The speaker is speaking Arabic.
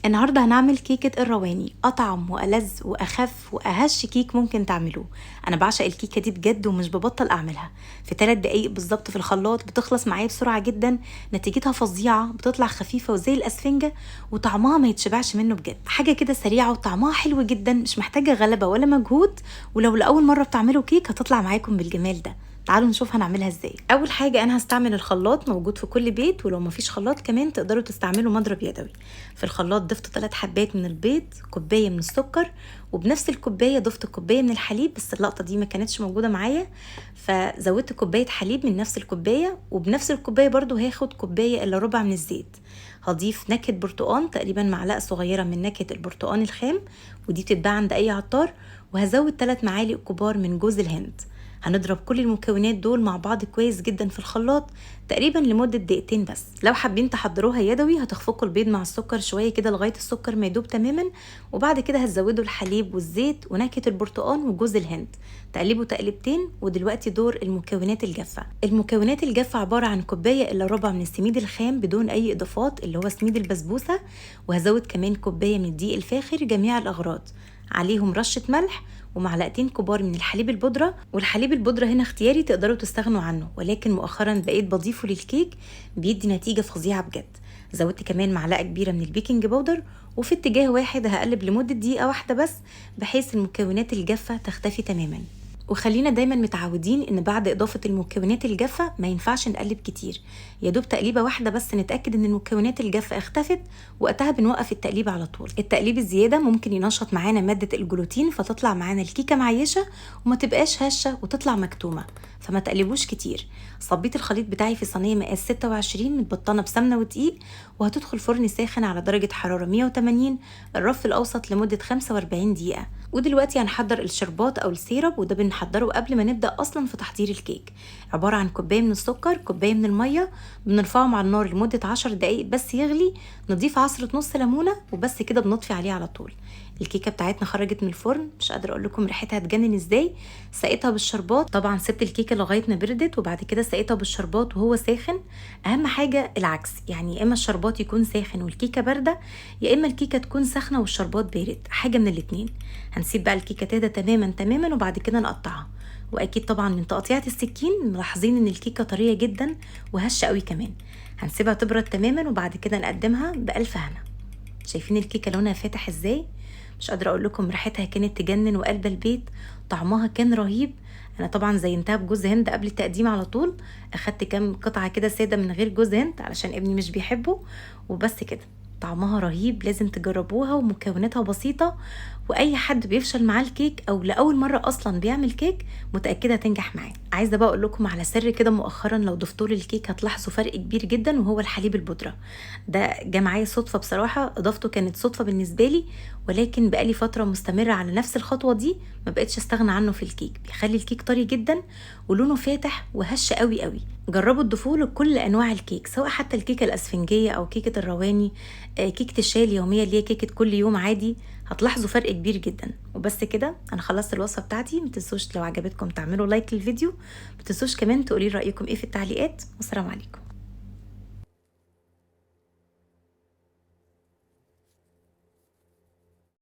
النهارده هنعمل كيكة الرواني، أطعم وألذ وأخف وأهش كيك ممكن تعملوه. أنا بعشق الكيكة دي بجد ومش ببطل أعملها. في 3 دقايق بالظبط في الخلاط بتخلص معايا بسرعة جدا، نتيجتها فظيعة، بتطلع خفيفة وزي الأسفنجة وطعمها ما يتشبعش منه بجد. حاجة كده سريعة وطعمها حلو جدا، مش محتاجة غلبة ولا مجهود، ولو لأول مرة بتعملوا كيك هتطلع معاكم بالجمال ده. تعالوا نشوف هنعملها ازاي. اول حاجه انا هستعمل الخلاط موجود في كل بيت، ولو مفيش خلاط كمان تقدروا تستعملوا مضرب يدوي. في الخلاط ضفت 3 حبات من البيض، كوبايه من السكر، وبنفس الكوبايه ضفت كوبايه من الحليب، بس اللقطه دي ما كانتش موجوده معايا فزودت كوبايه حليب من نفس الكوبايه، وبنفس الكوبايه برضو هاخد كوبايه الا ربع من الزيت. هضيف نكهه برتقان، تقريبا معلقه صغيره من نكهه البرتقان الخام، ودي بتتباع عند اي عطار. وهزود 3 معالق كبار من جوز الهند. هنضرب كل المكونات دول مع بعض كويس جدا في الخلاط تقريبا لمدة دقيقتين بس. لو حابين تحضروها يدوي هتخفقوا البيض مع السكر شوية كده لغاية السكر ما يدوب تماما، وبعد كده هتزودوا الحليب والزيت ونكهة البرتقان وجوز الهند، تقلبوا تقلبتين. ودلوقتي دور المكونات الجافة. المكونات الجافة عبارة عن كوباية الا ربع من السميد الخام بدون اي اضافات اللي هو سميد البسبوسة، وهزود كمان كوباية من الدقيق الفاخر جميع الاغراض، عليهم رشة ملح، ومعلقتين كبار من الحليب البودرة. والحليب البودرة هنا اختياري، تقدروا تستغنوا عنه، ولكن مؤخرا بقيت بضيفه للكيك، بيدي نتيجة فظيعة بجد. زودت كمان معلقة كبيرة من البيكنج باودر، وفي اتجاه واحد هقلب لمدة دقيقة واحدة بس، بحيث المكونات الجافة تختفي تماما. وخلينا دايما متعودين ان بعد اضافة المكونات الجافة ما ينفعش نقلب كتير، يا دوب تقليبة واحدة بس نتأكد ان المكونات الجافة اختفت، وقتها بنوقف التقليب على طول. التقليب الزيادة ممكن ينشط معانا مادة الجلوتين، فتطلع معانا الكيكة معيشة وما تبقاش هشة وتطلع مكتومة، فما تقلبوش كتير. صبيت الخليط بتاعي في صينية مقاس 26 متبطنة بسمنة ودقيق، وهتدخل فرن ساخن على درجة حرارة 180 الرف الأوسط لمدة 45 دقيقة. ودلوقتي هنحضر الشربات أو السيرب، وده بنحضره قبل ما نبدأ أصلا في تحضير الكيك. عبارة عن كوباية من السكر، كوباية من المية، بنرفعهم على النار لمدة 10 دقايق بس يغلي، نضيف عصرة نص ليمونة، وبس كده بنطفي عليه على طول. الكيكه بتاعتنا خرجت من الفرن، مش قادره اقول لكم ريحتها هتجنن ازاي. سقيتها بالشربات، طبعا سبت الكيكه لغايه ما بردت، وبعد كده سقيتها بالشربات وهو ساخن. اهم حاجه العكس، يعني يا اما الشربات يكون ساخن والكيكه بارده، يا اما الكيكه تكون ساخنه والشربات بارد، حاجه من الاتنين. هنسيب بقى الكيكه تهدى تماما تماما، وبعد كده نقطعها. واكيد طبعا من تقطيعه السكين ملاحظين ان الكيكه طريه جدا وهشه قوي كمان. هنسيبها تبرد تماما وبعد كده نقدمها بالف هنا. شايفين الكيكه لونها فاتح ازاي؟ مش قادره اقول لكم ريحتها كانت تجنن وقلب البيت، طعمها كان رهيب. انا طبعا زينتها بجوز هند قبل التقديم على طول، اخدت كام قطعه كده ساده من غير جوز هند علشان ابني مش بيحبه، وبس كده. طعمها رهيب، لازم تجربوها، ومكوناتها بسيطه، واي حد بيفشل معاه الكيك او لاول مره اصلا بيعمل كيك متاكده تنجح معاه. عايزه بقى اقول لكم على سر كده مؤخرا، لو ضفتوا للكيك هتلاحظوا فرق كبير جدا، وهو الحليب البودره. ده جه معايا صدفه بصراحه، اضافته كانت صدفه بالنسبه لي، ولكن بقالي فتره مستمره على نفس الخطوه دي، ما بقتش استغنى عنه في الكيك. بيخلي الكيك طري جدا ولونه فاتح وهش قوي قوي. جربوا تضيفوه لكل انواع الكيك، سواء حتى الكيكه الاسفنجيه او كيكه الرواني، كيكه الشاي اليوميه اللي هي كيكه كل يوم عادي، هتلاحظوا فرق كبير جدا. وبس كده انا خلصت الوصفه بتاعتي. متنسوش لو عجبتكم تعملوا لايك للفيديو، متنسوش كمان تقولي رايكم ايه في التعليقات، والسلام عليكم.